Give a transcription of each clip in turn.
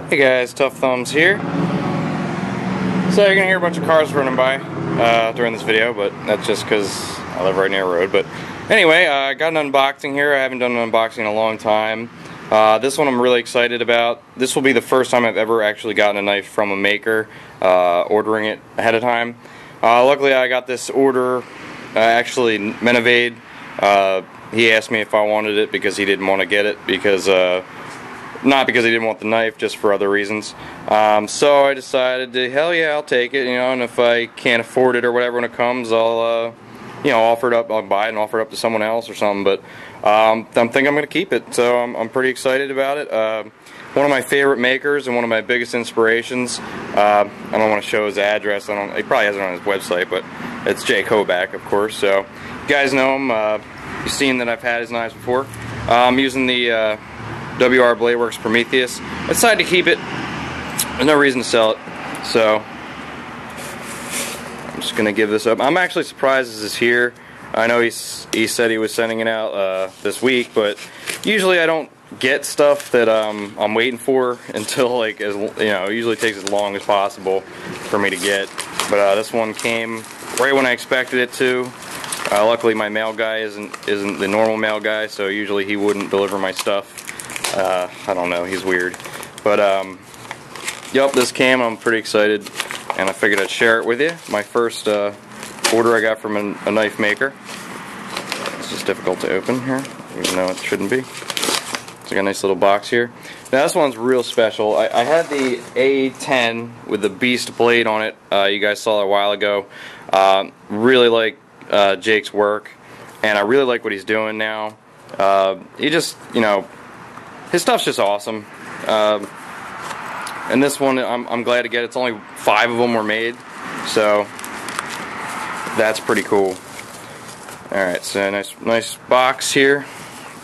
Hey guys, Tough Thumbs here. So you're gonna hear a bunch of cars running by during this video, but that's just because I live right near a road. But anyway, I got an unboxing here. I haven't done an unboxing in a long time. This one I'm really excited about. This will be the first time I've ever actually gotten a knife from a maker, ordering it ahead of time. Luckily I got this order, actually Menevade. He asked me if I wanted it because he didn't want to get it because not because he didn't want the knife, just for other reasons. So I decided to, hell yeah, I'll take it, and if I can't afford it or whatever when it comes, I'll, offer it up, I'll buy it and offer it up to someone else or something, but I think I'm going to keep it, so I'm pretty excited about it. One of my favorite makers and one of my biggest inspirations. I don't want to show his address, he probably has it on his website, but it's Jake Hoback, of course, so you guys know him. You've seen that I've had his knives before. I'm using the WR Blade Works Prometheus. I decided to keep it. There's no reason to sell it, so I'm just gonna give this up. I'm actually surprised this is here. I know he said he was sending it out this week, but usually I don't get stuff that I'm waiting for until it usually takes as long as possible for me to get. But this one came right when I expected it to. Luckily my mail guy isn't the normal mail guy, so usually he wouldn't deliver my stuff. I don't know, he's weird. But, yep, this came, I'm pretty excited, and I figured I'd share it with you. My first order I got from a knife maker. It's just difficult to open here, even though it shouldn't be. It's got a nice little box here. Now this one's real special. I had the A10 with the Beast blade on it. You guys saw it a while ago. Really like Jake's work, and I really like what he's doing now. He just, his stuff's just awesome. And this one, I'm glad to get. It's only 5 of them were made, so that's pretty cool. All right, so nice box here,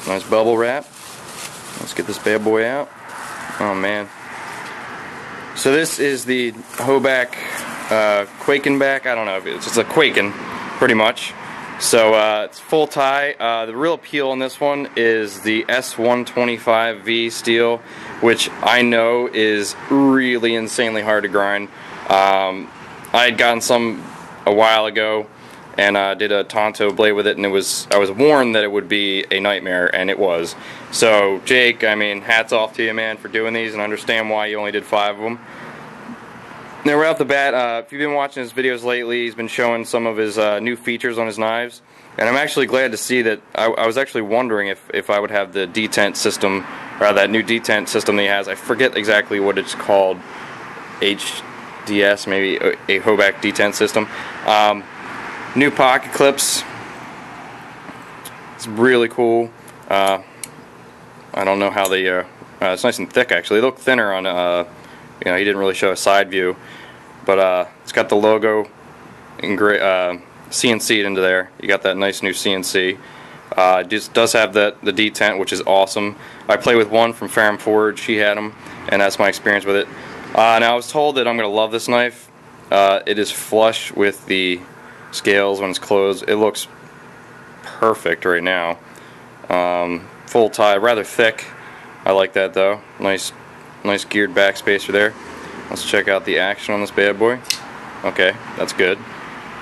nice bubble wrap. Let's get this bad boy out. Oh man. So this is the Hoback Kwaiken back. I don't know if it's just a Kwaiken, pretty much. So it's full tie. The real appeal on this one is the S125V steel, which I know is really insanely hard to grind. I had gotten some a while ago and did a Tonto blade with it, and I was warned that it would be a nightmare, and it was. So Jake, I mean, hats off to you, man, for doing these, and I understand why you only did 5 of them. Now, right off the bat, if you've been watching his videos lately, he's been showing some of his new features on his knives, and I'm actually glad to see that. I was actually wondering if I would have the detent system, or that new detent system that he has. I forget exactly what it's called, HDS, maybe a Hoback detent system. New pocket clips. It's really cool. I don't know how they. It's nice and thick, actually. They look thinner on. He didn't really show a side view, but it's got the logo CNC'd into there. You got that nice new CNC. It does have the detent, which is awesome. I play with one from Farm Forge. He had them, and that's my experience with it. Now I was told that I'm going to love this knife. It is flush with the scales when it's closed. It looks perfect right now. Full tie, rather thick. I like that though. Nice geared back spacer there. Let's check out the action on this bad boy. Okay, that's good.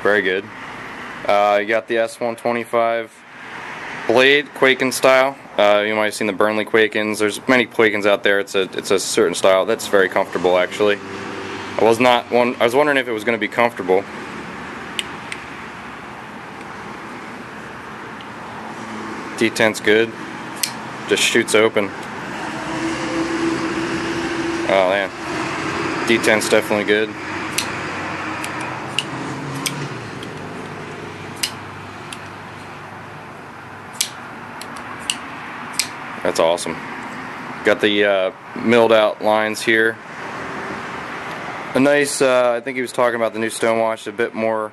Very good. You got the S125 blade, Kwaiken style. You might have seen the Burnley Kwaikens. There's many Kwaikens out there. It's a certain style that's very comfortable, actually. I was wondering if it was going to be comfortable. Detent's good. Just shoots open. Oh man, detent's definitely good. That's awesome. Got the milled out lines here. A nice, I think he was talking about the new stonewash, a bit more,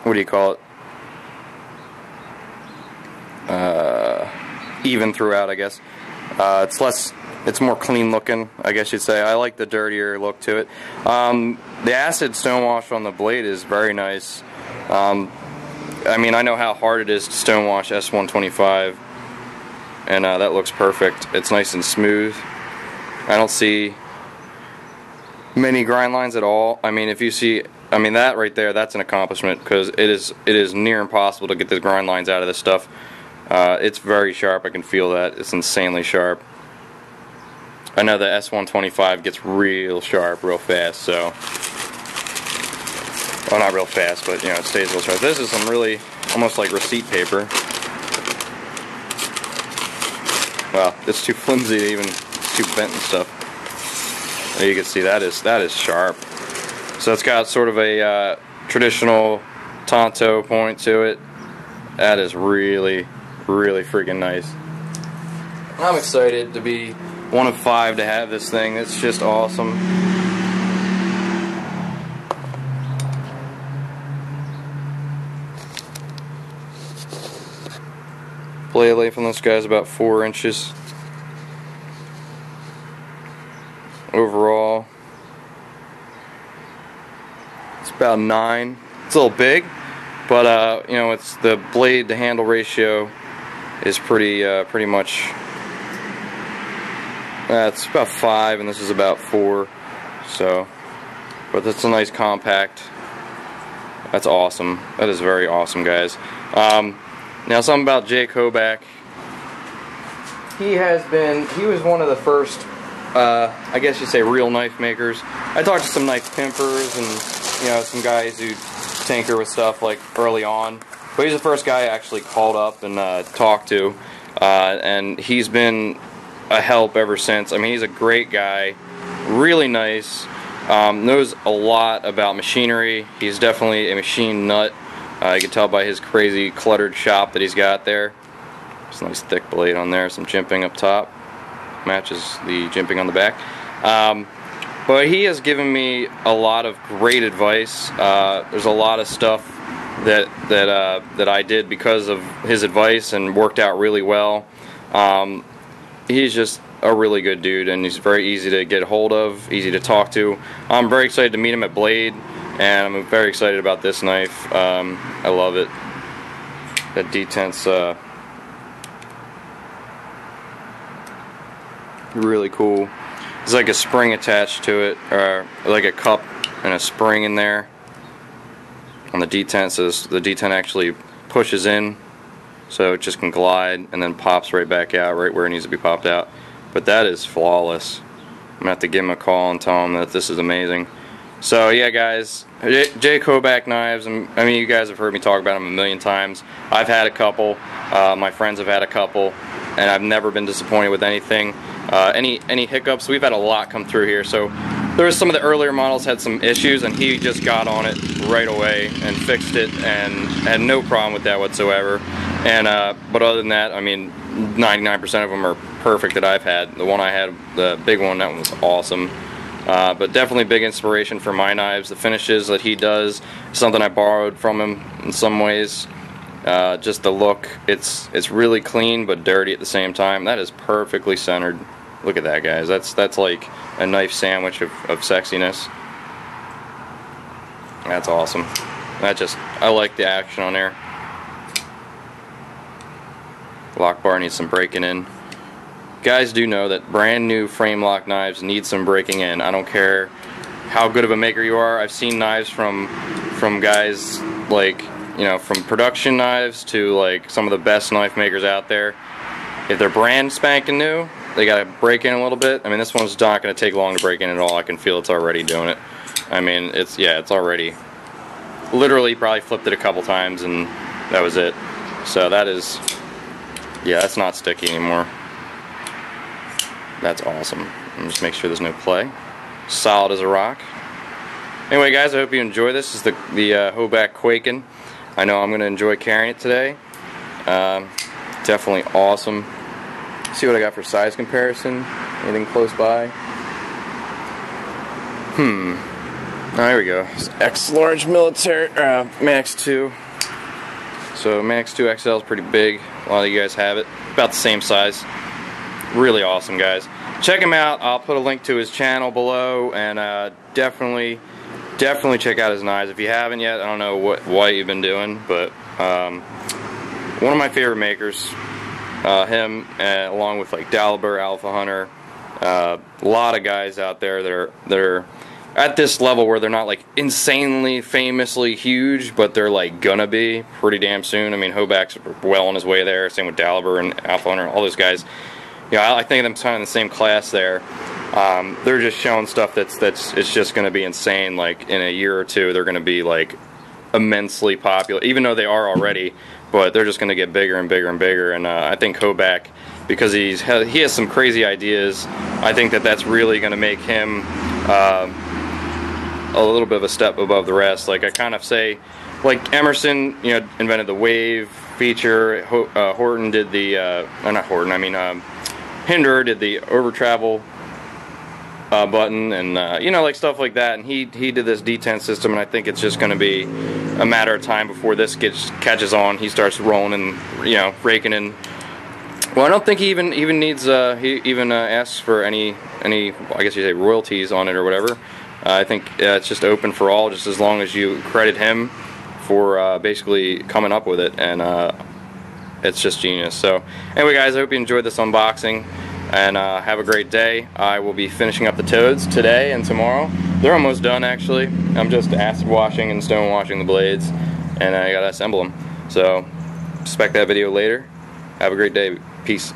what do you call it? Even throughout, I guess. It's more clean looking, I guess you'd say. I like the dirtier look to it. The acid stonewash on the blade is very nice. I mean, I know how hard it is to stonewash S125, and that looks perfect. It's nice and smooth. I don't see many grind lines at all. I mean, if you see, I mean, that right there, that's an accomplishment, because it is near impossible to get the grind lines out of this stuff. It's very sharp. I can feel that. It's insanely sharp. I know the S125 gets real sharp real fast, so, well, not real fast, but you know, it stays real sharp. This is some really almost like receipt paper. Well, it's too flimsy to even, it's too bent and stuff. You can see that is sharp. So it's got sort of a traditional Tonto point to it. That is really, really freaking nice. I'm excited to be one of 5 to have this thing. It's just awesome. Blade length on this guy is about 4 inches. Overall, it's about 9. It's a little big, but you know, it's the blade to handle ratio is pretty much. It's about 5, and this is about 4. So, but that's a nice compact. That's awesome. That is very awesome, guys. Now, something about Jake Hoback. He was one of the first, I guess you'd say, real knife makers. I talked to some knife pimpers and, you know, some guys who tinker with stuff like early on. But he's the first guy I actually called up and talked to, and he's been a help ever since. I mean, he's a great guy, really nice, knows a lot about machinery. He's definitely a machine nut. You can tell by his crazy cluttered shop that he's got there. There's a nice thick blade on there, some jimping up top. Matches the jimping on the back. But he has given me a lot of great advice. There's a lot of stuff that I did because of his advice and worked out really well. He's just a really good dude, and he's very easy to get a hold of, easy to talk to. I'm very excited to meet him at Blade, and I'm very excited about this knife. I love it. That detent's really cool. There's like a spring attached to it, or like a cup and a spring in there. On the detent, says the detent actually pushes in, so it just can glide and then pops right back out, right where it needs to be popped out. But that is flawless. I'm gonna have to give him a call and tell him that this is amazing. So yeah, guys, Jake Hoback knives. I mean, you guys have heard me talk about them a million times. I've had a couple. My friends have had a couple, and I've never been disappointed with anything. Any hiccups? We've had a lot come through here. So there was some of the earlier models had some issues, and he just got on it right away and fixed it, and had no problem with that whatsoever. And but other than that, I mean, 99% of them are perfect that I've had. The one I had, the big one, that one was awesome. But definitely big inspiration for my knives. The finishes that he does, something I borrowed from him in some ways. Just the look, it's really clean but dirty at the same time. That is perfectly centered. Look at that, guys. That's like a knife sandwich of sexiness. That's awesome. I like the action on there. Lock bar needs some breaking in. Guys do know that brand new frame lock knives need some breaking in. I don't care how good of a maker you are. I've seen knives from guys like, you know, from production knives to like some of the best knife makers out there. If they're brand spanking new, they gotta break in a little bit. I mean, this one's not gonna take long to break in at all. I can feel it's already doing it. I mean, it's already literally probably flipped it a couple times and that was it. So that is, yeah, that's not sticky anymore. That's awesome. Just make sure there's no play. Solid as a rock. Anyway, guys, I hope you enjoy this. This is the Hoback Kwaiken. I know I'm going to enjoy carrying it today. Definitely awesome. See what I got for size comparison. Anything close by? Oh, here we go. It's X large military, Max 2. So Max 2 XL is pretty big. A lot of you guys have it. About the same size. Really awesome, guys. Check him out. I'll put a link to his channel below, and definitely check out his knives. If you haven't yet, I don't know what you've been doing, but one of my favorite makers. him along with like Dalibor, Alpha Hunter, a lot of guys out there that are at this level where they're not like insanely famously huge, but they're like gonna be pretty damn soon. I mean, Hoback's well on his way there, same with Dalibor and Alpha Hunter, all those guys. Yeah, I think of them kind of in the same class there. They're just showing stuff that's it's just gonna be insane. Like in a year or two, they're gonna be like immensely popular, even though they are already, but they're just gonna get bigger and bigger and bigger. And I think Hoback, because he has some crazy ideas, I think that's really gonna make him a little bit of a step above the rest. Like I kind of say, like Emerson, you know, invented the wave feature. Horton did the, not Horton, I mean Hinder did the over travel button, and you know, like stuff like that. And he did this detent system, and I think it's just going to be a matter of time before this catches on. He starts rolling and, you know, raking in. Well, I don't think he even needs he even asks for any I guess you say royalties on it or whatever. I think it's just open for all, just as long as you credit him for basically coming up with it, and it's just genius. So anyway guys, I hope you enjoyed this unboxing, and have a great day. I will be finishing up the Toads today and tomorrow. They're almost done actually. I'm just acid washing and stone washing the blades, and I gotta assemble them. So expect that video later. Have a great day. Peace.